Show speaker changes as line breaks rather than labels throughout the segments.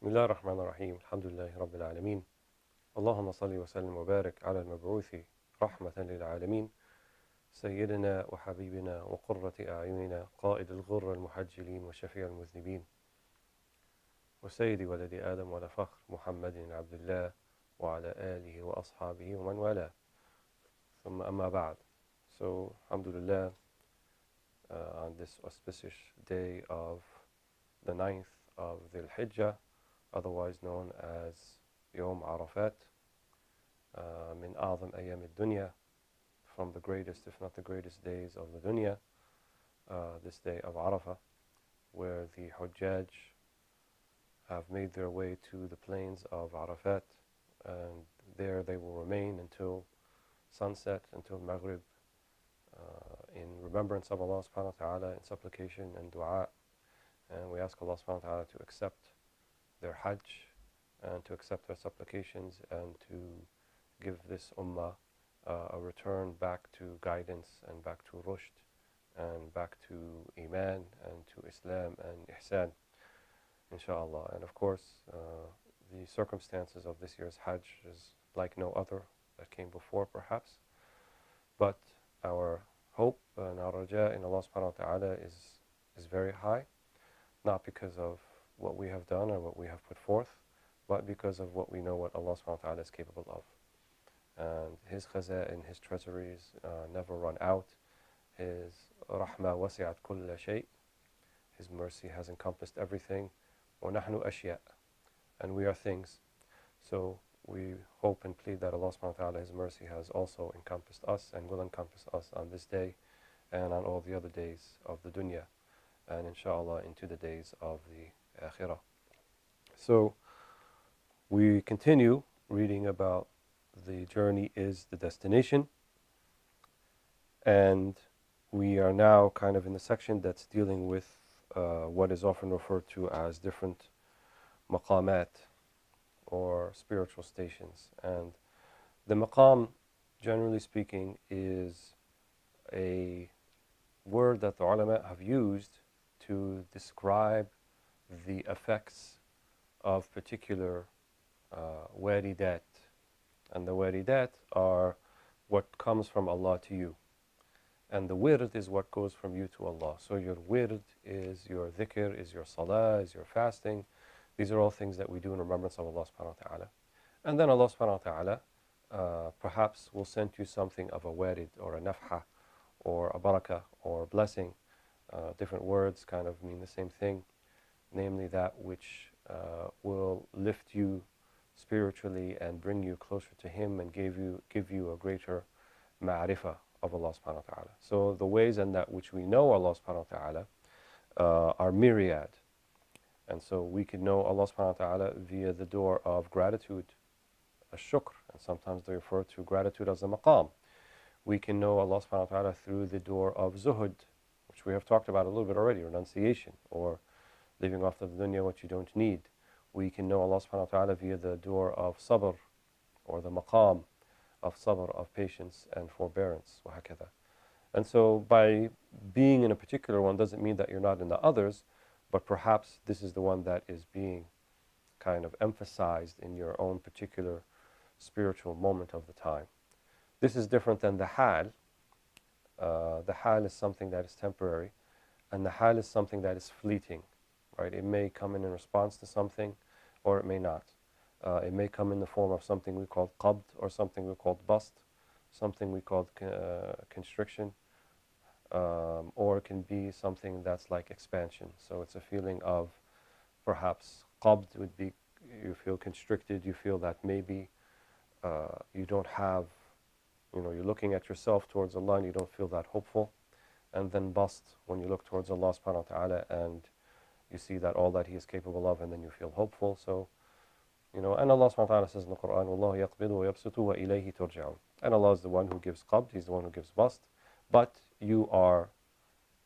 بسم الله الرحمن الرحيم الحمد لله رب العالمين اللهم صل وسلم وبارك على المبعوث رحمة للعالمين سيدنا وحبيبنا وقرة أعيننا قائد الغر المحجلين وشفيع المذنبين وسيد ولد آدم ولا فخر محمد عبد الله وعلى آله وأصحابه ومن والاه ثم أما بعد. So alhamdulillah, on this auspicious day of the 9th of Dhul Hijjah, otherwise known as Yom Arafat, min a'zam ayyam ad-dunya, from the greatest, if not the greatest days of the dunya, this day of Arafah, where the Hujjaj have made their way to the plains of Arafat, and there they will remain until sunset, until Maghrib, in remembrance of Allah subhanahu wa ta'ala, in supplication and dua. And we ask Allah subhanahu wa ta'ala to accept their Hajj and to accept their supplications and to give this ummah a return back to guidance and back to rushd and back to iman and to Islam and ihsan, inshallah. And of course, the circumstances of this year's Hajj is like no other that came before, perhaps. But our hope and our raja in Allah subhanahu wa ta'ala is very high, not because of what we have done or what we have put forth, but because of what we know what Allah subhanahu wa ta'ala is capable of. And His khaza'in, His treasuries never run out. His rahmah wasi'at kulla shay'. His mercy has encompassed everything. وَنَحْنُ أَشْيَاء, and we are things. So we hope and plead that Allah subhanahu wa ta'ala, His mercy has also encompassed us and will encompass us on this day and on all the other days of the dunya, and inshallah into the days of the akhirah. So we continue reading about the journey is the destination, and we are now kind of in the section that's dealing with what is often referred to as different maqamat or spiritual stations. And the maqam, generally speaking, is a word that the ulama have used to describe the effects of particular walidat. And the walidat are what comes from Allah to you. And the wird is what goes from you to Allah. So your wird is your dhikr, is your salah, is your fasting. These are all things that we do in remembrance of Allah subhanahu wa ta'ala. And then Allah subhanahu wa ta'ala perhaps will send you something of a warid or a nafha or a barakah or a blessing. Different words kind of mean the same thing, namely that which will lift you spiritually and bring you closer to Him and give you a greater ma'rifah of Allah subhanahu wa ta'ala. So the ways in that which we know Allah subhanahu wa ta'ala are myriad. And so we can know Allah subhanahu wa ta'ala via the door of gratitude, shukr, and sometimes they refer to gratitude as a maqam. We can know Allah subhanahu wa ta'ala through the door of zuhud, which we have talked about a little bit already, renunciation, or living off of the dunya what you don't need. We can know Allah subhanahu wa ta'ala via the door of sabr, or the maqam of sabr, of patience and forbearance, وهكذا. And so by being in a particular one doesn't mean that you're not in the others, but perhaps this is the one that is being kind of emphasized in your own particular spiritual moment of the time. This is different than the hal. The hal is something that is temporary, and the hal is something that is fleeting, right? It may come in response to something, or it may not. It may come in the form of something we call qabd, or something we call bast, something we call constriction, or it can be something that's like expansion. So it's a feeling of perhaps qabd would be you feel constricted, you feel that maybe you don't have, you're looking at yourself towards Allah and you don't feel that hopeful. And then bast, when you look towards Allah subhanahu wa ta'ala and you see that all that He is capable of, and then you feel hopeful. So, and Allah subhanahu wa ta'ala says in the Quran, وَاللَّهُ يَقْبِضُ وَيَبْسُطُ وَإِلَيْهِ تُرْجَعُونَ. And Allah is the one who gives qabd, He's the one who gives bast, but you are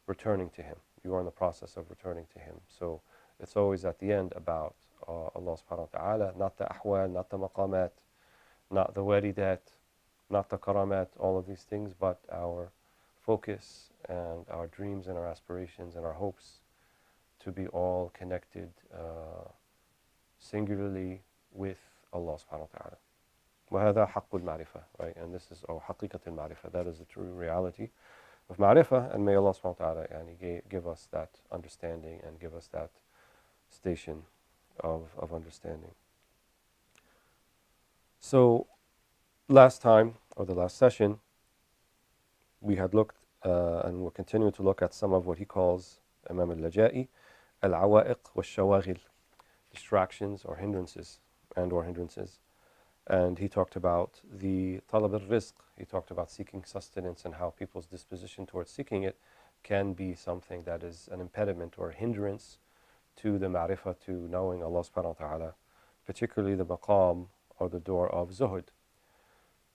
returning to Him. You are in the process of returning to Him. So it's always at the end about Allah subhanahu wa ta'ala, not the ahwal, not the maqamat, not the walidat, not the karamat, all of these things, but our focus and our dreams and our aspirations and our hopes to be all connected singularly with Allah subhanahu wa ta'ala. وهذا حق المعرفة, right? And this is حقيقة المعرفة. That is the true reality of ma'rifah, and may Allah subhanahu wa ta'ala give us that understanding and give us that station of understanding. So last time, or the last session, we had looked and we'll continue to look at some of what he calls Imam al-Laja'i, al-awaiq wa-shawagil, distractions or hindrances or hindrances. And he talked about the talab al-rizq. He talked about seeking sustenance and how people's disposition towards seeking it can be something that is an impediment or a hindrance to the ma'rifah, to knowing Allah subhanahu wa ta'ala, particularly the maqam or the door of zuhud.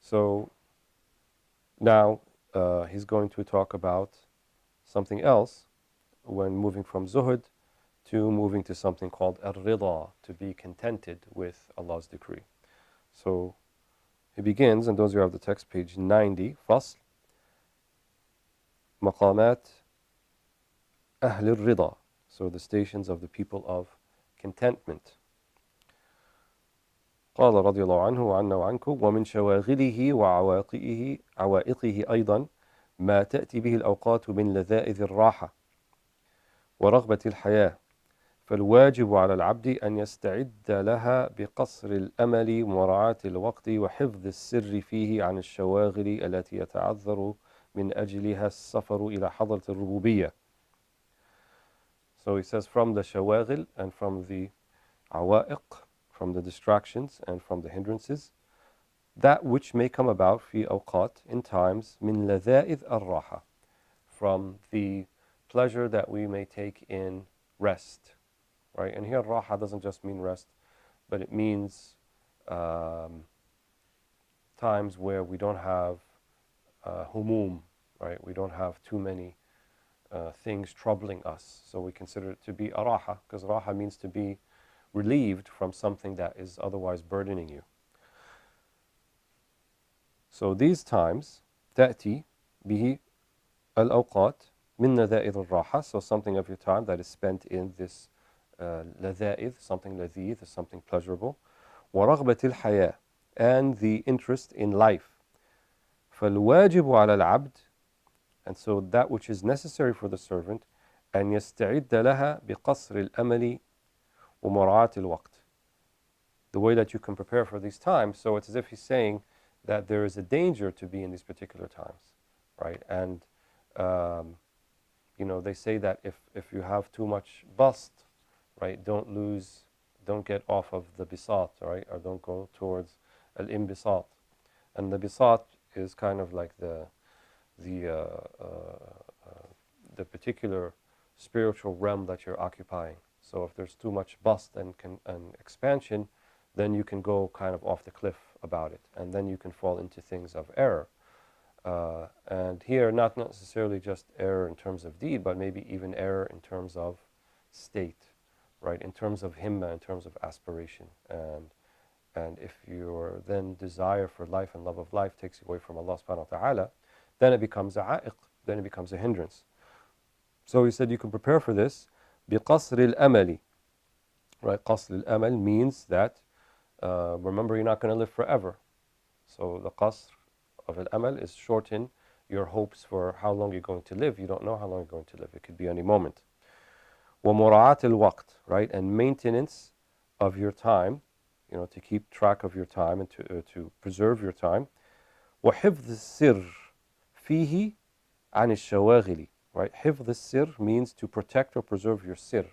So now he's going to talk about something else when moving from zuhud to moving to something called ar-rida, to be contented with Allah's decree. So he begins, and those who have the text, page 90, فصل مقامات أهل الرضا, so the stations of the people of contentment. قال رضي الله عنه وعنا وعنكم ومن شواغله وعوائقه أيضا ما تأتي به الأوقات من لذائذ الراحة ورغبة الحياة، فالواجب على العبد أن يستعد لها بقصر الأمل ومراعاة الوقت وحفظ السر فيه عن الشواغل التي يتعذر من أجلها السفر إلى حضرة الربوبية. So he says, from the shawagil and from the awaiq, from the distractions and from the hindrances, that which may come about في أوقات, in times, من لذائذ الراحة, from the pleasure that we may take in rest. Right? And here raha doesn't just mean rest, but it means times where we don't have humum, right? We don't have too many things troubling us. So we consider it to be a raha, because raha means to be relieved from something that is otherwise burdening you. So these times, تأتي به الأوقات من لذائذ الراحة, so something of your time that is spent in this لذائذ, something لذيذ, something pleasurable, ورغبة الحياة, and the interest in life. فالواجب على العبد, and so that which is necessary for the servant, أن يستعد لها بقصر الأمل ومراعاة الوقت. The way that you can prepare for these times, so it's as if he's saying that there is a danger to be in these particular times, right? And you know, they say that if you have too much bast, right, don't get off of the bisat, right, or don't go towards al-imbisat. And the bisat is kind of like the particular spiritual realm that you're occupying. So if there's too much bast and expansion, then you can go kind of off the cliff about it, and then you can fall into things of error. And here, not necessarily just error in terms of deed, but maybe even error in terms of state, right? In terms of himma, in terms of aspiration. And if your then desire for life and love of life takes you away from Allah subhanahu wa ta'ala, then it becomes a a'iq, then it becomes a hindrance. So he said you can prepare for this بِقَصْرِ الْأَمَلِ. Right? قصر الأمل means that, remember, you're not going to live forever. So the qasr of al-amal is shorten your hopes for how long you're going to live. You don't know how long you're going to live. It could be any moment. وَمُرَاعَةِ الْوَقْتِ, right? And maintenance of your time, you know, to keep track of your time and to preserve your time. وَحِفْظِ السِّرِّ فِيهِ عَنِ الشَّوَاغِلِ, right? حِفْظ السِّرِّ means to protect or preserve your sir.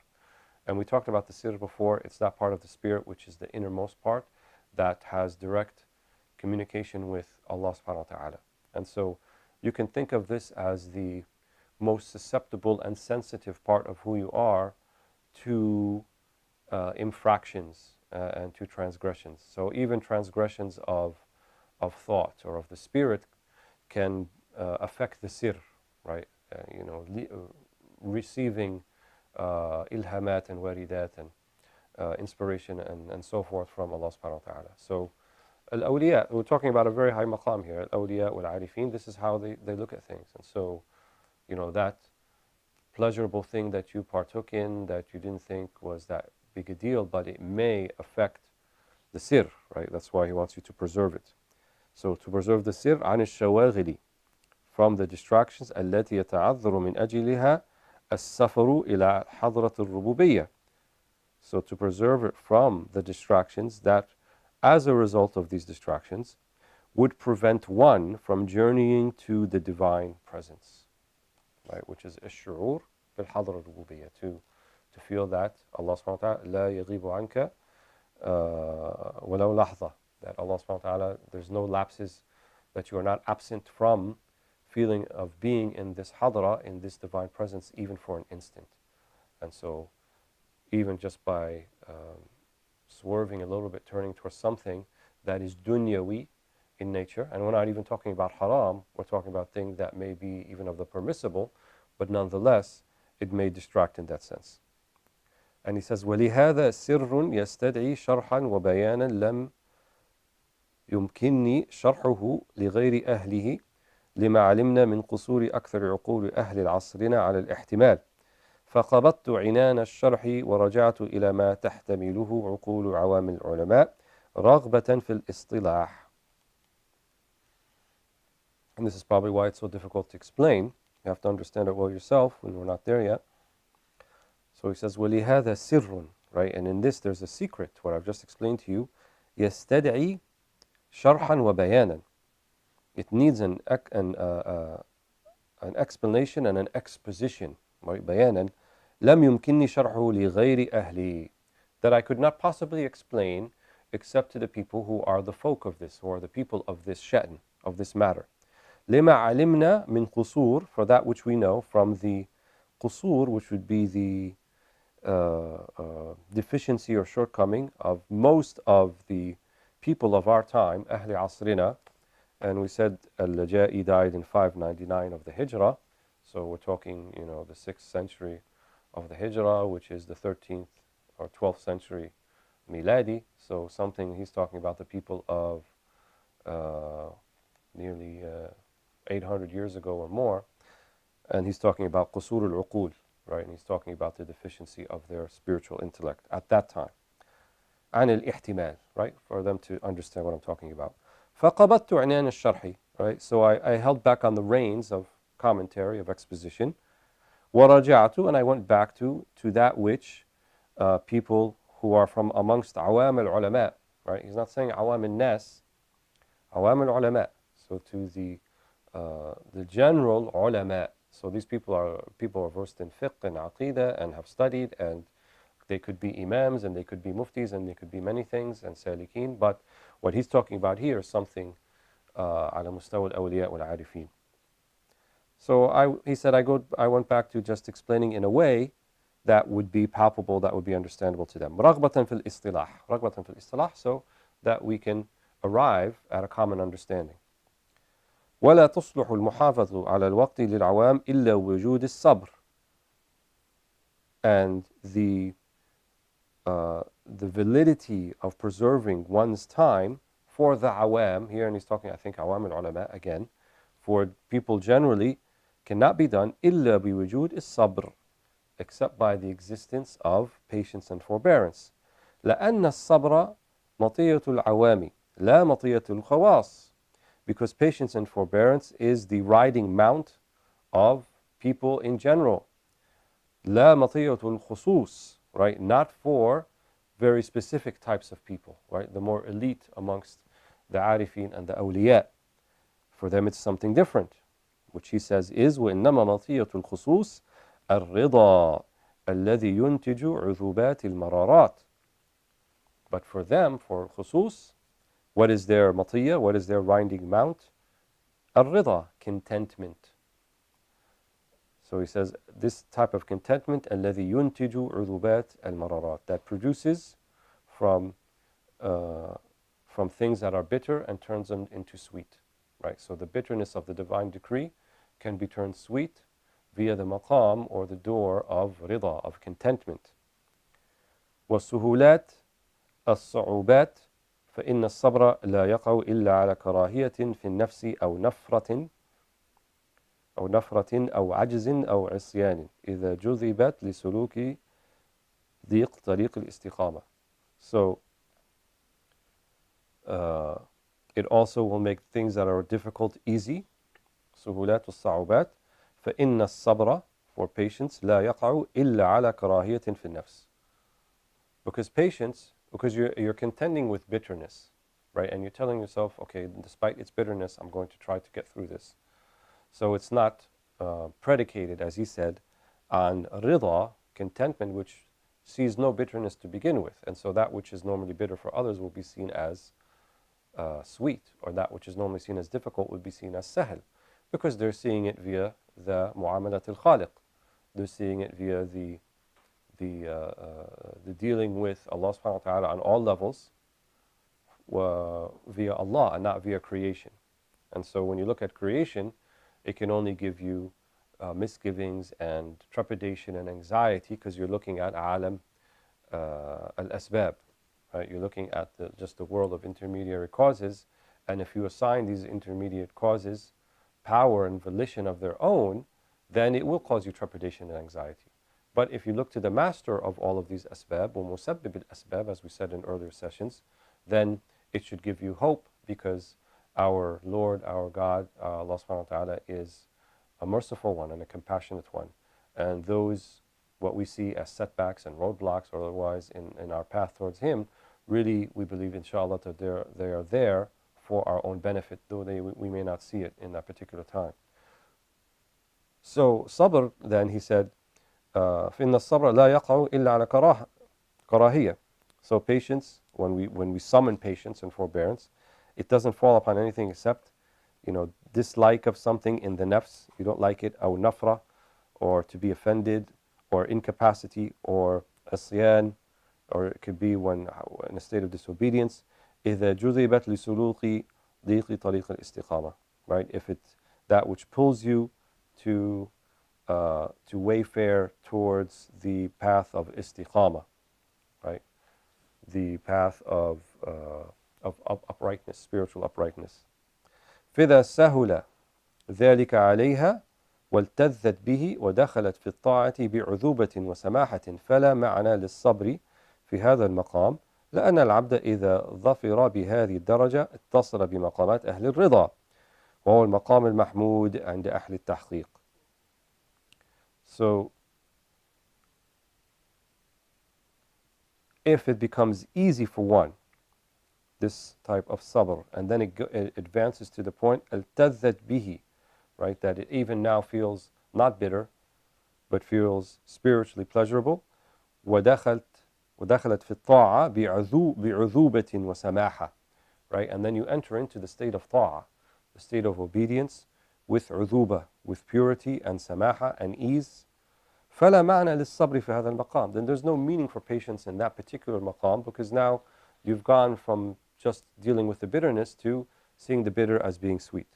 And we talked about the sir before. It's that part of the spirit which is the innermost part that has direct communication with Allah subhanahu wa ta'ala. And so you can think of this as the most susceptible and sensitive part of who you are to infractions and to transgressions. So even transgressions of thought or of the spirit can affect the sir, right? You know, receiving ilhamat and waridat and inspiration and so forth from Allah subhanahu wa ta'ala. So al-awliya, we're talking about a very high maqam here, al-awliya wal-arifin, this is how they look at things. And so, you know, that pleasurable thing that you partook in that you didn't think was that big a deal, but it may affect the sir, right? That's why he wants you to preserve it. So to preserve the sir عن الشواغل, from the distractions التي يتعذر من أجلها السفر إلى حضرة الربوبية. So to preserve it from the distractions that, as a result of these distractions, would prevent one from journeying to the divine presence, right? Which is الشعور بالحضرة الربوبية, to feel that Allah subhanahu wa ta'ala لا يغيب عنك ولو لحظة, that Allah subhanahu wa ta'ala, there's no lapses, that you are not absent from feeling of being in this hadra, in this divine presence, even for an instant. And so even just by swerving a little bit, turning towards something that is dunyawi in nature, and we're not even talking about haram, we're talking about things that may be even of the permissible, but nonetheless it may distract in that sense. And he says وَلِهَذَا سِرٌ يَسْتَدْعِي شَرْحًا وَبَيَانًا لَمْ يمكنني شرحه لغير أهله لما علمنا من قصور أكثر عقول أهل عصرنا على الاحتمال فقبضت عنان الشرح ورجعت إلى ما تحتمله عقول عوام العلماء رغبة في الاصطلاح. And this is probably why it's so difficult to explain. You have to understand it well yourself when we're not there yet. So he says وَلِهَذَا سِرٌ, right? And in this there's a secret, what I've just explained to you. يَسْتَدْعِي شَرْحًا وَبَيَانًا. It needs an explanation and an exposition, right? بيانا لم يمكنني شرحه لغير أهلي, that I could not possibly explain except to the people who are the folk of this, who are the people of this sha'n, of this matter. لما علمنا من قصور, for that which we know from the قصور, which would be the deficiency or shortcoming of most of the people of our time, أهل عصرنا. And we said Al-Laja'i died in 599 of the Hijrah. So we're talking, the 6th century of the Hijrah, which is the 13th or 12th century Miladi. So something, he's talking about the people of nearly 800 years ago or more. And he's talking about Qusur al-Uqul, right? And he's talking about the deficiency of their spiritual intellect at that time. عن الاحتمال, right? For them to understand what I'm talking about. فقبضت عنان الشرح, right? So I held back on the reins of commentary, of exposition. ورجعت, and I went back to that which people who are from amongst عوام العلماء, right? He's not saying عوام الناس, عوام العلماء. So to the general ulama. So these people are versed in fiqh and aqidah and have studied, and they could be imams and they could be muftis and they could be many things and salikin. But what he's talking about here is something على مستوى الأولياء والعارفين. So he said I went back to just explaining in a way that would be palpable, that would be understandable to them. رغبة في الاصطلاح, رغبة في الاصطلاح, so that we can arrive at a common understanding. ولا تصلح المحافظة على الوقت للعوام إلا وجود الصبر. And the validity of preserving one's time for the awam, here, and he's talking, I think, awam al-ulama again, for people generally, cannot be done إلا بوجود الصبر, except by the existence of patience and forbearance. لأن الصبر مطية العوام لا مطية الخواص. Because patience and forbearance is the riding mount of people in general. لا مطية الخصوص, right? Not for very specific types of people, right? The more elite amongst the Arifin and the awliya. For them it's something different, which he says is وإنما مطية الخصوص الرضا الذي ينتج عذوبات المرارات. But for them, for khusus, what is their matiyya? What is their riding mount? Ar-rida, contentment. So he says this type of contentment الذي ينتج عذوبات المرارات, that produces from things that are bitter and turns them into sweet, right? So the bitterness of the divine decree can be turned sweet via the maqam or the door of rida, of contentment. والسهولات الصعوبات فإن الصبر لا يقع إلا على كراهية في النفس أو نفرة أو عجز أو عصيان إذا جذبت لسلوك ضيق طريق الاستقامة. So it also will make things that are difficult easy. سهولات والصعوبات. فإن الصبر, for patience, لا يقع إلا على كراهية في النفس. Because patience, because you're contending with bitterness, right? And you're telling yourself, okay, despite its bitterness, I'm going to try to get through this. So it's not predicated, as he said, on rida, contentment, which sees no bitterness to begin with. And so that which is normally bitter for others will be seen as sweet, or that which is normally seen as difficult would be seen as sahl, because they're seeing it via the mu'amalat al-khaliq. They're seeing it via the dealing with Allah subhanahu wa ta'ala on all levels via Allah and not via creation. And so when you look at creation, it can only give you misgivings and trepidation and anxiety because you're looking at alam al-asbab. Right? You're looking at just the world of intermediary causes, and if you assign these intermediate causes power and volition of their own, then it will cause you trepidation and anxiety. But if you look to the master of all of these asbab, or musabbib al-asbab, as we said in earlier sessions, then it should give you hope, because our Lord, our God, Allah subhanahu wa ta'ala, is a merciful one and a compassionate one. And those, what we see as setbacks and roadblocks or otherwise in our path towards Him, really we believe inshallah that they are there for our own benefit, though we may not see it in that particular time. So sabr, then he said, فإن الصبر لا يقع إلا على كراهية. So patience, when we summon patience and forbearance, it doesn't fall upon anything except, dislike of something in the nafs. You don't like it, أو nafra, or to be offended, or incapacity, or asyan, or it could be when in a state of disobedience. إذا جذبت لسلوك ضيق طريق الاستقامة. Right? If it's that which pulls you to wayfare towards the path of istiqamah, right? The path of uprightness, spiritual uprightness. فإذا سهل ذلك عليها والتذت به ودخلت في الطاعة بعذوبة وسماحة فلا معنى للصبر في هذا المقام، لأن العبد إذا ظفر بهذه الدرجة اتصل بمقامات أهل الرضا، وهو المقام المحمود عند أهل التحقيق. So, if it becomes easy for one, this type of sabr, and then it advances to the point al-tadhat bihi, right, that it even now feels not bitter, but feels spiritually pleasurable. ودخلت في الطاعة بعذوبة وسماحة, right, and then you enter into the state of ta'ah, the state of obedience, with عذوبة, with purity and samaha and ease. فلا معنى للصبر في هذا المقام. Then there's no meaning for patience in that particular maqam, because now you've gone from just dealing with the bitterness to seeing the bitter as being sweet.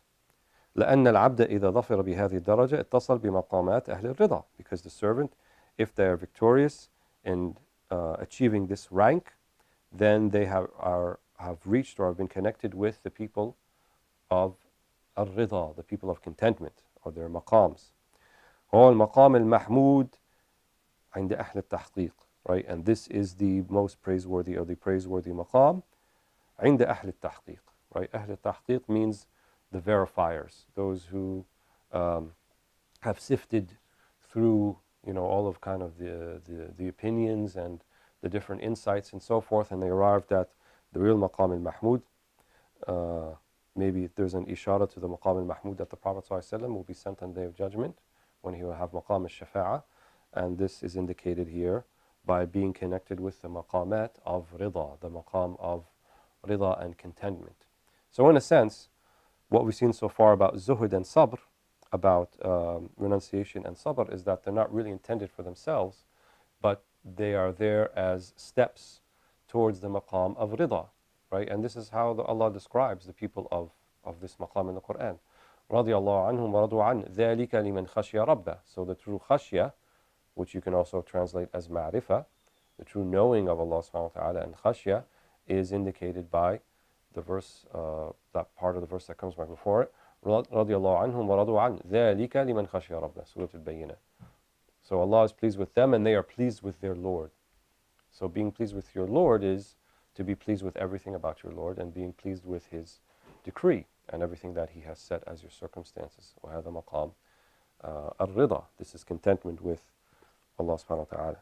لأن العبد إذا ظفر بهذه الدرجة اتصل بمقامات أهل الرضا, because the servant, if they are victorious in achieving this rank, then they have reached or have been connected with the people of al-rida, the people of contentment, or their maqams. هو المقام المحمود عند أهل التحقيق, right? And this is the most praiseworthy, or the praiseworthy maqam عند أهل التحقيق, right? أهل التحقيق means the verifiers, those who have sifted through, all of kind of the opinions and the different insights and so forth, and they arrived at the real maqam al-mahmud. Maybe there's an ishara to the maqam al-mahmud that the Prophet ﷺ will be sent on the Day of Judgment, when he will have maqam al-shafa'ah, and this is indicated here by being connected with the maqamat of rida, the maqam of rida and contentment. So in a sense, what we've seen so far about zuhud and sabr, about renunciation and sabr, is that they're not really intended for themselves, but they are there as steps towards the maqam of rida, right? And this is how Allah describes the people of this maqam in the Quran. رضي الله عنهم ورضوا عنه ذلك لمن خشي ربه. So the true khashya, which you can also translate as ma'rifah, the true knowing of Allah subhanahu wa ta'ala, and khashya is indicated by the verse, that part of the verse that comes right before it. رضي الله عنهم ورضوا عنه ذلك لمن خشي ربه. Surah Al-Bayyinah. So Allah is pleased with them and they are pleased with their Lord. So being pleased with your Lord is to be pleased with everything about your Lord and being pleased with His decree and everything that He has set as your circumstances. وهذا مقام الرضا. This is contentment with Allah subhanahu wa ta'ala.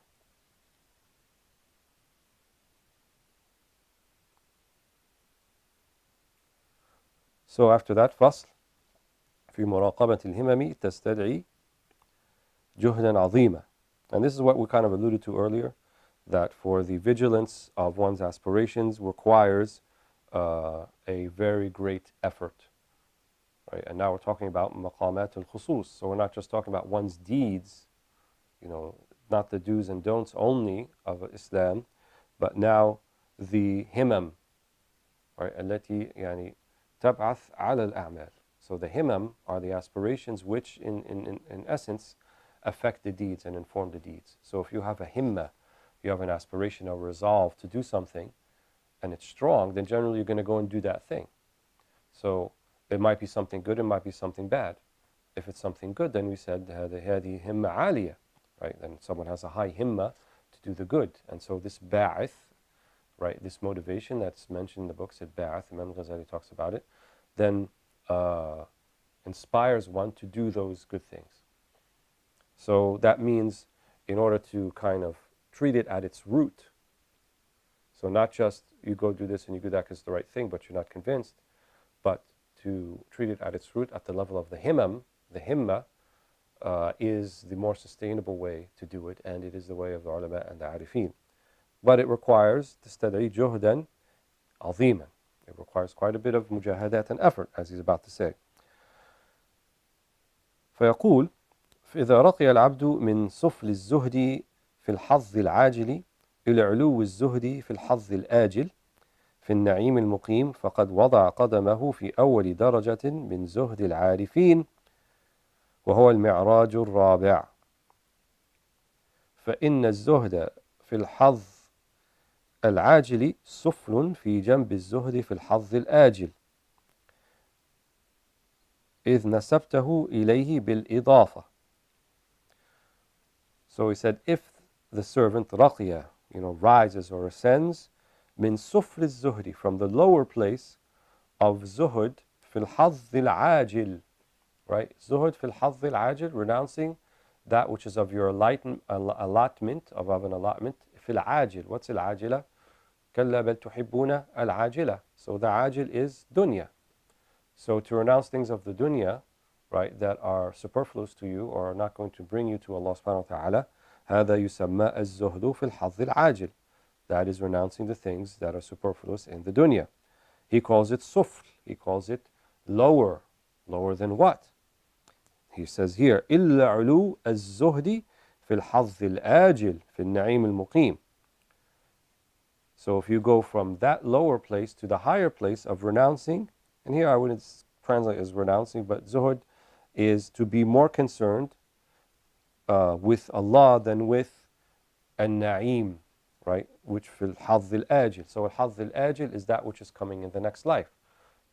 So after that, فصل في مراقبة الهمم تستدعي جهدا عظيما. And this is what we kind of alluded to earlier, that for the vigilance of one's aspirations requires a very great effort. Right? And now we're talking about maqamat al-khusus. So we're not just talking about one's deeds, not the do's and don'ts only of Islam, but now the himam, right? التي يعني تبعث على الأعمال. So the himam are the aspirations which in essence affect the deeds and inform the deeds. So if you have a himma, you have an aspiration or resolve to do something, and it's strong, then generally you're going to go and do that thing. So it might be something good, it might be something bad. If it's something good, then we said هذه همة عالية, right? Then someone has a high himma to do the good. And so this ba'ith, right, this motivation that's mentioned in the book, said ba'ith, Imam Ghazali talks about it, then inspires one to do those good things. So that means in order to kind of treat it at its root, so not just you go do this and you do that because it's the right thing, but you're not convinced, but to treat it at its root at the level of the himam, the himma, is the more sustainable way to do it, and it is the way of the ulama and the arifin. But it requires تستدعي جهدا عظيما. It requires quite a bit of mujahadat and effort, as he's about to say. فيقول فإذا رقي العبد من سفل الزهد في الحظ العاجل إلى علو الزهد في الحظ الآجل في النعيم المقيم فقد وضع قدمه في أول درجة من زهد العارفين وهو المعراج الرابع. فإن الزهد في الحظ العاجل سفل في جنب الزهد في الحظ الآجل إذ نسبته إليه بالإضافة. So he said, if the servant رقية, rises or ascends, من سفل الزهد, from the lower place of zuhud, في الحظ العاجل, right? Zuhud في الحظ العاجل, renouncing that which is of your allotment, of an allotment. في العاجل, what's العاجلة? كلا بل تحبون العاجلة. So the ajil is dunya. So to renounce things of the dunya, right, that are superfluous to you or are not going to bring you to Allah subhanahu wa ta'ala, هذا يسمى الزهد في الحظ العاجل. That is renouncing the things that are superfluous in the dunya. He calls it sufl. He calls it lower. Lower than what? He says here, إلا علو الزهد في الحظ الآجل في النعيم المقيم. So if you go from that lower place to the higher place of renouncing, and here I wouldn't translate as renouncing, but zuhud is to be more concerned with Allah than with an-na'im, right? Which fil hadh al-ajil. So al-hadh al-ajil is that which is coming in the next life.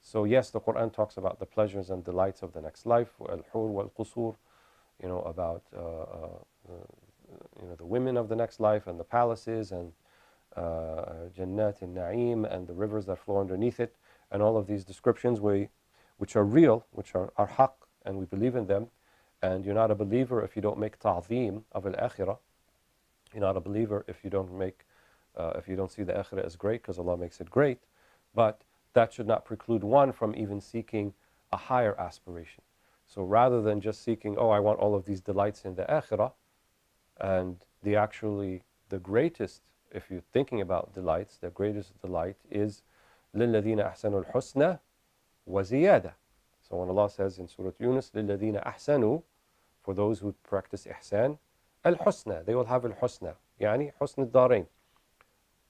So yes, the Quran talks about the pleasures and delights of the next life, al-hur wal-qusur, about the women of the next life and the palaces and Jannat al-Na'im and the rivers that flow underneath it, and all of these descriptions which are real, which are haqq, and we believe in them. And you're not a believer if you don't make ta'zeem of al-akhirah. You're not a believer if you don't see the akhirah as great, because Allah makes it great. But that should not preclude one from even seeking a higher aspiration. So rather than just seeking, I want all of these delights in the akhirah, and the greatest, if you're thinking about delights, the greatest delight is لِلَّذِينَ أَحْسَنُوا الْحُسْنَى وَزِيَادَةً. So when Allah says in Surah Yunus, لِلَّذِينَ أَحْسَنُوا, for those who practice ihsan, al-husna, they will have al-husna, يعني حسن الدارين,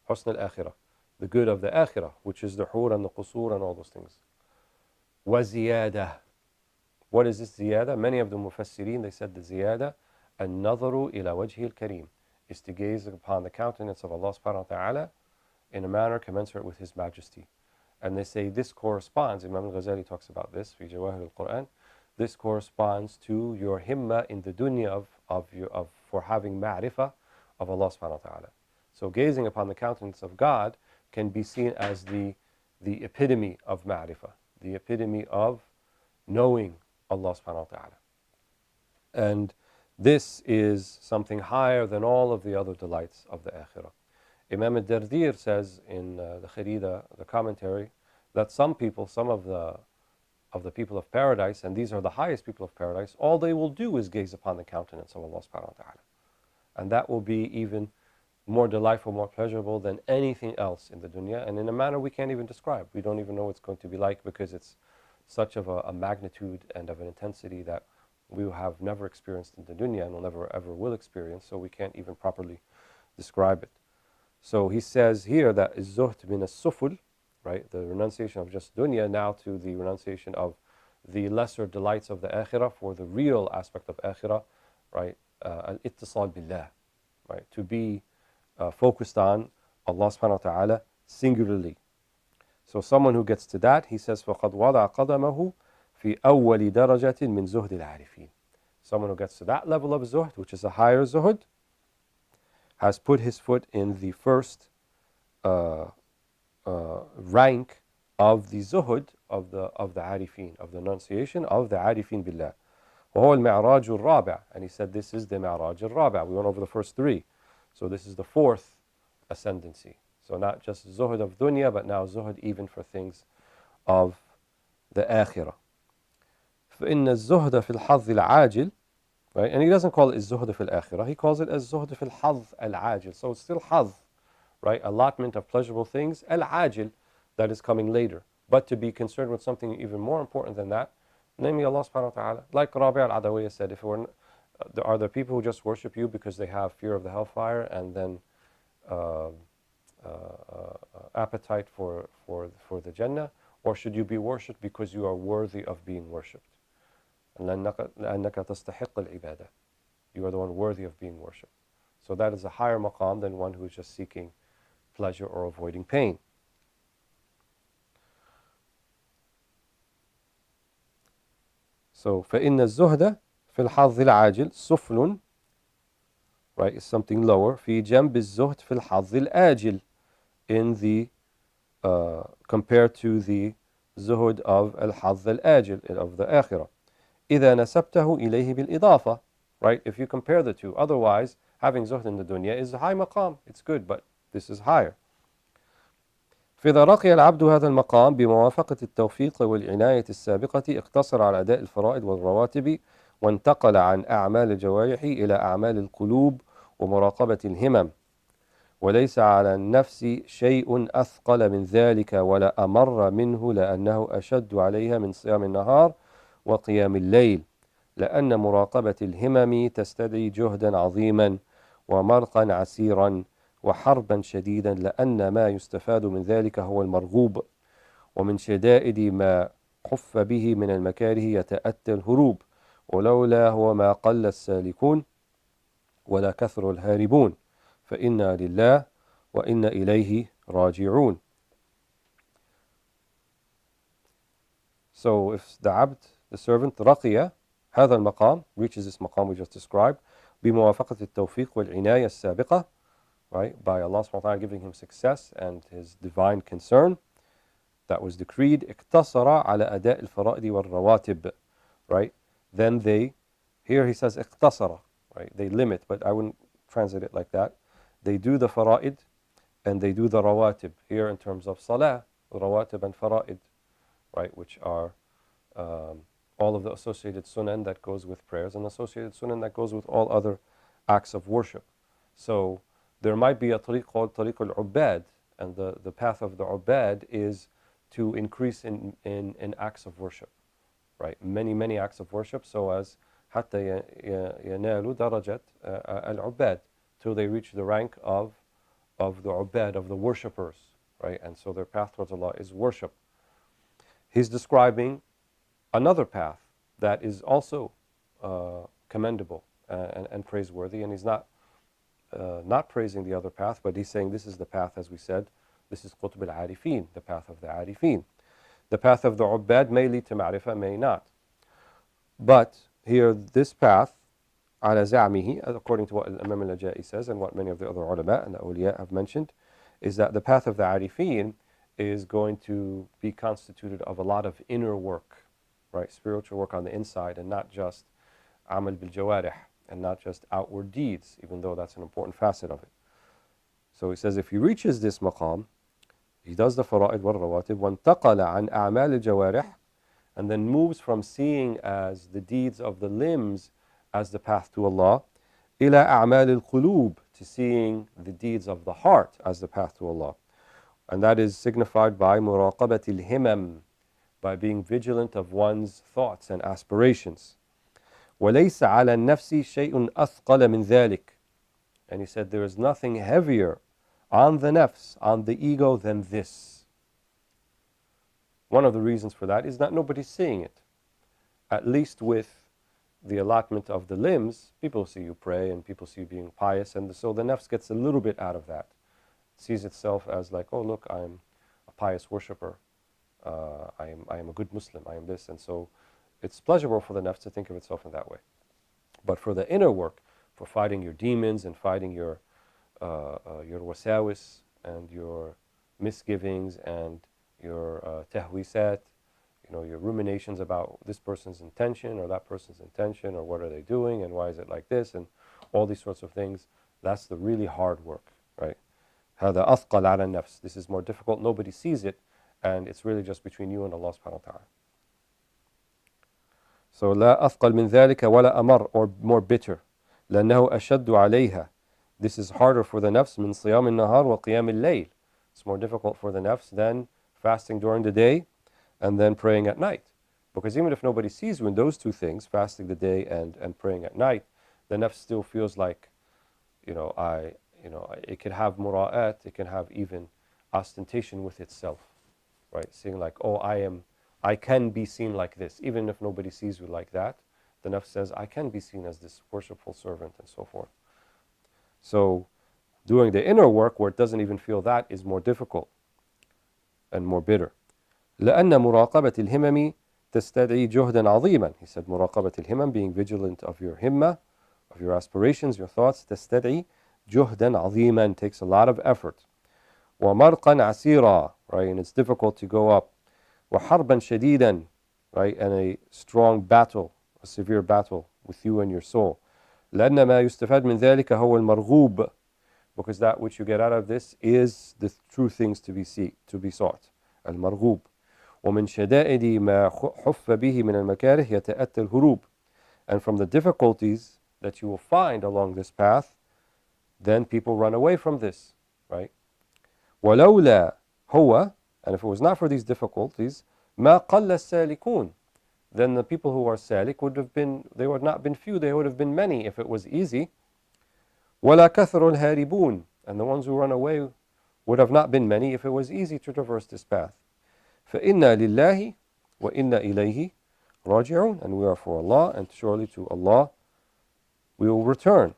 حسن الآخرة, the good of the akhirah, which is the hur and the qusur and all those things. وَزِيَادَةً. What is this ziyada? Many of the mufassirin, they said the ziyada, النَّظَرُ إِلَى وَجْهِ الْكَرِيمِ, is to gaze upon the countenance of Allah subhanahu wa ta'ala in a manner commensurate with His majesty. And they say this corresponds, Imam al-Ghazali talks about this, في جواهر القرآن, this corresponds to your himma in the dunya for having ma'rifah of Allah subhanahu wa ta'ala. So gazing upon the countenance of God can be seen as the epitome of ma'rifah, the epitome of knowing Allah subhanahu wa ta'ala. And this is something higher than all of the other delights of the akhirah. Imam al-Dardir says in the Kharida, the commentary, that some people, some of the people of paradise, and these are the highest people of paradise, all they will do is gaze upon the countenance of Allah subhanahu wa ta'ala. And that will be even more delightful, more pleasurable than anything else in the dunya, and in a manner we can't even describe. We don't even know what it's going to be like, because it's such of a magnitude and of an intensity that we have never experienced in the dunya and will never ever will experience, so we can't even properly describe it. So he says here that zuhd min as-suful, right, the renunciation of just dunya, now to the renunciation of the lesser delights of the akhirah for the real aspect of akhirah, right, al-ittisal billah, right, to be focused on Allah subhanahu wa ta'ala singularly. So someone who gets to that, he says, فَقَدْ وَضَعَ قَدَمَهُ فِي أَوَّلِ دَرَجَةٍ مِنْ زُهْدِ الْعَارِفِينَ. Someone who gets to that level of zuhd, which is a higher zuhd, has put his foot in the first rank of the zuhd of the arifin, of the renunciation of the arifin billah. وهو المعراج الرابع, and he said this is the معراج الرابع. We went over the first three. So this is the fourth ascendancy. So not just zuhd of dunya, but now zuhd even for things of the akhirah. فإن الزهد في الحظ العاجل, right? And he doesn't call it الزهد في الآخرة. He calls it الزهد في الحظ العاجل. So it's still حظ, right? Allotment of pleasurable things, العاجل, that is coming later. But to be concerned with something even more important than that, namely Allah subhanahu wa ta'ala. Like Rabi' al-Adawiyya said, if we're are there people who just worship you because they have fear of the hellfire and then appetite for the Jannah, or should you be worshipped because you are worthy of being worshipped? لأنك تستحق العبادة. You are the one worthy of being worshipped. So that is a higher maqam than one who is just seeking pleasure or avoiding pain. So فإن الزهد في الحظ العاجل سفل, right, is something lower. في جنب الزهد في الحظ الآجل, in the compared to the zuhud of الحظ الآجل, of the akhirah. إذا نسبته إليه بالإضافة, right, if you compare the two. Otherwise, having zuhd in the dunya is a high maqam. It's good, but this is higher. فإذا رقي العبد هذا المقام بموافقة التوفيق والعناية السابقة اقتصر على أداء الفرائض والرواتب وانتقل عن أعمال الجوارح إلى أعمال القلوب ومراقبة الهمم، وليس على النفس شيء أثقل من ذلك ولا أمر منه، لأنه أشد عليها من صيام النهار وقيام الليل، لأن مراقبة الهمم تستدعي جهدا عظيما ومرقا عسيرا وحربا شديدا، لأن ما يستفاد من ذلك هو المرغوب، ومن شدائد ما حف به من المكاره يتأتى الهروب، ولولا هو ما قل السالكون ولا كثر الهاربون، فإنا لله وإنا إليه راجعون. So if the abd, the servant, رقي هذا المقام, reaches this maqam we just described, بموافقة التوفيق والعناية السابقة, right, by Allah subhanahu wa ta'ala giving him success and his divine concern that was decreed, اقتصر على أداء الفرائض والرواتب, right, then they, here he says اقتصر, right, they limit, but I wouldn't translate it like that. They do the fara'id and they do the rawatib, here in terms of salah, rawatib and fara'id, right, which are all of the associated sunan that goes with prayers and associated sunan that goes with all other acts of worship. So there might be a tariq called tariq al-ubbad, and the path of the ubbad is to increase in acts of worship, right? Many acts of worship, so as حتى ينالوا درجة al-ubbad, till they reach the rank of the ubbad, of the worshippers, right? And so their path towards Allah is worship. He's describing another path that is also commendable and praiseworthy, and he's not praising the other path, but he's saying this is the path, as we said, this is Qutb al-Arifin, the path of the Arifin. The path of the Ubbad may lead to Ma'rifah, may not. But here, this path على زعمه, according to what Imam al-Naja'i says and what many of the other ulama and the awliya have mentioned, is that the path of the Arifin is going to be constituted of a lot of inner work, right? Spiritual work on the inside, and not just amal bil jawarih, and not just outward deeds, even though that's an important facet of it. So he says if he reaches this maqam, he does the fara'id wal rawatib, وانتقل عن أعمال الجوارح, and then moves from seeing as the deeds of the limbs as the path to Allah, إلى أعمال القلوب, to seeing the deeds of the heart as the path to Allah. And that is signified by مراقبة الهمم, by being vigilant of one's thoughts and aspirations. وليس على النفس شيء أثقل من ذلك. And he said there is nothing heavier on the nafs, on the ego, than this. One of the reasons for that is that nobody's seeing it. At least with the allotment of the limbs, people see you pray and people see you being pious, and so the nafs gets a little bit out of that. It sees itself as like, oh look, I am a pious worshipper, I am a good Muslim, I am this, and so it's pleasurable for the nafs to think of itself in that way. But for the inner work, for fighting your demons and fighting your wasawis and your misgivings and your tahwisat, your ruminations about this person's intention or that person's intention, or what are they doing and why is it like this, and all these sorts of things, that's the really hard work, right? هذا أثقل على النفس. This is more difficult, nobody sees it, and it's really just between you and Allah subhanahu wa ta'ala. So لا أثقل من ذلك ولا أمر, or more bitter. لأنه أشد عليها. This is harder for the nafs من صيام النهار وقيام الليل. It's more difficult for the nafs than fasting during the day and then praying at night. Because even if nobody sees you in those two things, fasting the day and praying at night, the nafs still feels like, it can have mura'at, it can have even ostentation with itself, right? Seeing like, oh, I can be seen like this, even if nobody sees you like that. The nafs says, I can be seen as this worshipful servant and so forth. So doing the inner work where it doesn't even feel that is more difficult and more bitter. لأن مراقبة الهمم تستدعي جهدا عظيما. He said مراقبة الهمم, being vigilant of your himma, of your aspirations, your thoughts, تستدعي جهدا عظيما, takes a lot of effort. ومرقا عسيرا, right, and it's difficult to go up. وحربا شديدا, right, and a strong battle, a severe battle with you and your soul. لأن ما يستفاد من ذلك هو المرغوب, because that which you get out of this is the true things to be sought. المرغوب. ومن شدائد ما حف به من المكاره يتأتى الهروب. And from the difficulties that you will find along this path, then people run away from this, right? ولولا هو, and if it was not for these difficulties, ما قل السالكون, then the people who are salik they would not been few, they would have been many if it was easy. ولا كثر الهاربون, and the ones who run away would have not been many if it was easy to traverse this path. فإنا لله وإنا إليه راجعون, and we are for Allah, and surely to Allah we will return.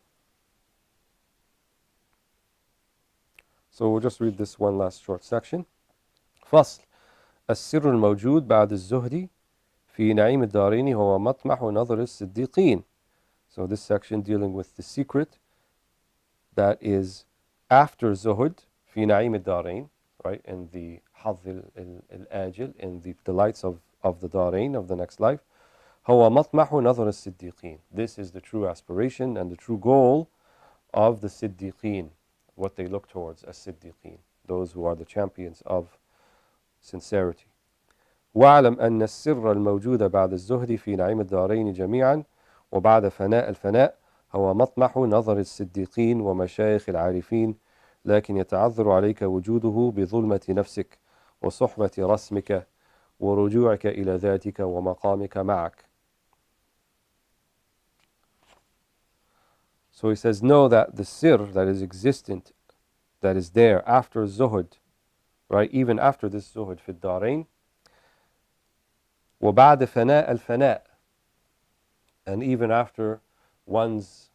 So we'll just read this one last short section. فصل السر الموجود بعد الزهد في نعيم الدارين هو مطمح نظر الصديقين. So this section dealing with the secret that is after zuhud في نعيم الدارين, right, in the حظ الآجل, in the delights of the darain, of the next life. هو مطمح نظر الصديقين. This is the true aspiration and the true goal of the siddiqeen, what they look towards as siddiqeen, those who are the champions of sincerity. واعلم أن السر الموجود بعد الزهد في نعيم الدارين جميعا وبعد فناء الفناء هو مطمح نظر الصديقين ومشايخ العارفين، لكن يتعذر عليك وجوده بظلمة نفسك وصحبة رسمك ورجوعك إلى ذاتك ومقامك معك. So he says, know that the sir that is existent, that is there after zuhud, right, even after this zuhud في الدارين, وبعد فناء الفناء, and even after one's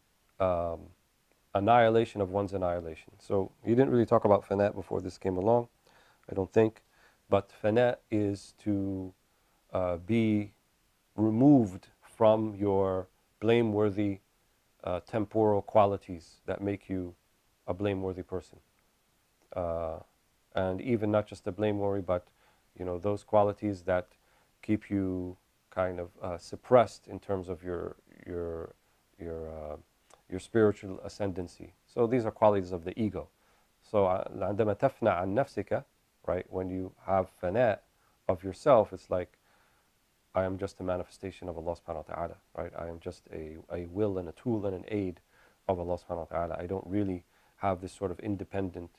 annihilation of one's annihilation. So he didn't really talk about fana before this came along, I don't think, but fana is to be removed from your blameworthy temporal qualities that make you a blameworthy person. Uh, and even not just a blameworthy, but those qualities that keep you kind of suppressed in terms of your your spiritual ascendancy. So these are qualities of the ego. So عندما تفنى عن نفسك, right, when you have fana of yourself, it's like, I am just a manifestation of Allah subhanahu wa ta'ala, right? I am just a will and a tool and an aid of Allah subhanahu wa ta'ala. I don't really have this sort of independent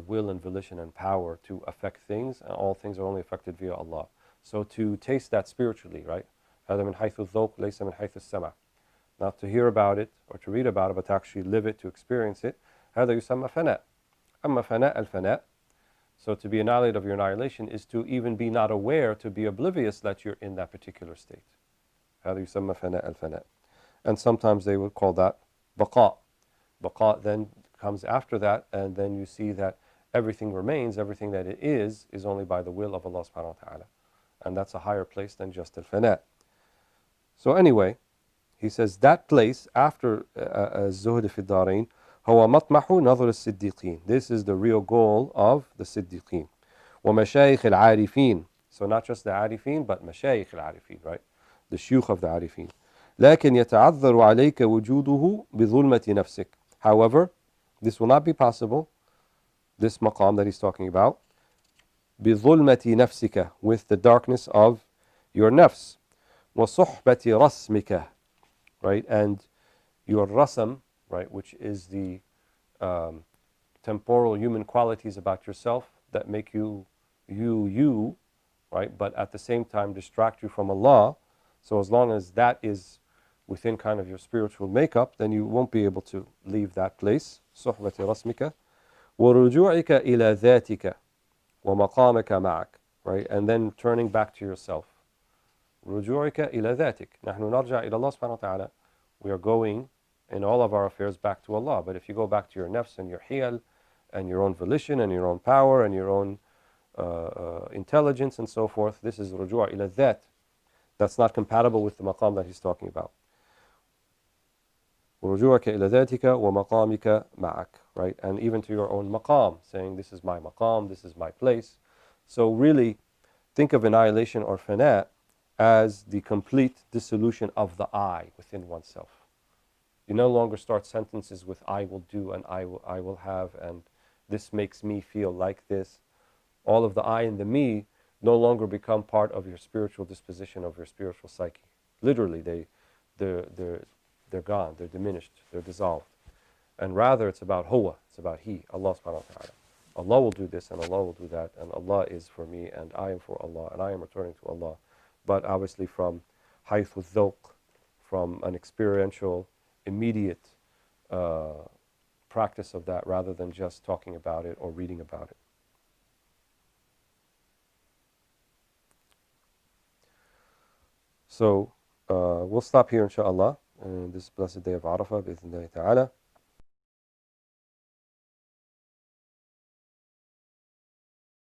will and volition and power to affect things, and all things are only affected via Allah. So to taste that spiritually, right? هذا من حيث الذوق ليس من حيث السمع. Not to hear about it or to read about it, but to actually live it, to experience it. هذا يسمى فناء. أما فناء الفناء. So to be annihilated of your annihilation is to even be not aware, to be oblivious that you're in that particular state. هذا يسمى فناء الفناء. And sometimes they would call that baqa. Baqa then comes after that, and then you see that everything remains, everything that it is only by the will of Allah subhanahu wa ta'ala. And that's a higher place than just al-fana. So anyway, he says that place after الزهد في الدارين هو مطمح نظر الصديقين. This is the real goal of the صديقين. ومشايخ العارفين. So not just the عارفين, but مشايخ العارفين, right? The shuyukh of the عارفين. لكن يتعذر عليك وجوده بظلمة نفسك. However, this will not be possible, this maqam that he's talking about, بظلمة نفسك, with the darkness of your nafs. وصحبة رسمك, right? And your rasam, right, which is the temporal human qualities about yourself that make you, right, but at the same time distract you from Allah. So as long as that is within kind of your spiritual makeup, then you won't be able to leave that place. صحبة رسمك ورجوعك إلى ذاتك ومقامك معك, right? And then turning back to yourself. رجوعك إلى ذاتك. نحن نرجع إلى الله سبحانه وتعالى. We are going in all of our affairs back to Allah. But if you go back to your nafs and your hiyal and your own volition and your own power and your own intelligence and so forth, this is رجوع إلى الذات. That's not compatible with the maqam that he's talking about. ورجوعك إلى ذاتك ومقامك معك, right? And even to your own maqam, saying this is my maqam, this is my place. So really think of annihilation or fana as the complete dissolution of the I within oneself. You no longer start sentences with I will do and I will have and this makes me feel like this. All of the I and the me no longer become part of your spiritual disposition, of your spiritual psyche. Literally, they're gone, they're diminished, they're dissolved. And rather it's about huwa, it's about He, Allah subhanahu wa ta'ala. Allah will do this and Allah will do that, and Allah is for me and I am for Allah and I am returning to Allah. But obviously from haythu dhawq, from an experiential, immediate practice of that rather than just talking about it or reading about it. So we'll stop here inshaAllah in this blessed day of Arafah, bi'idhnillahi ta'ala.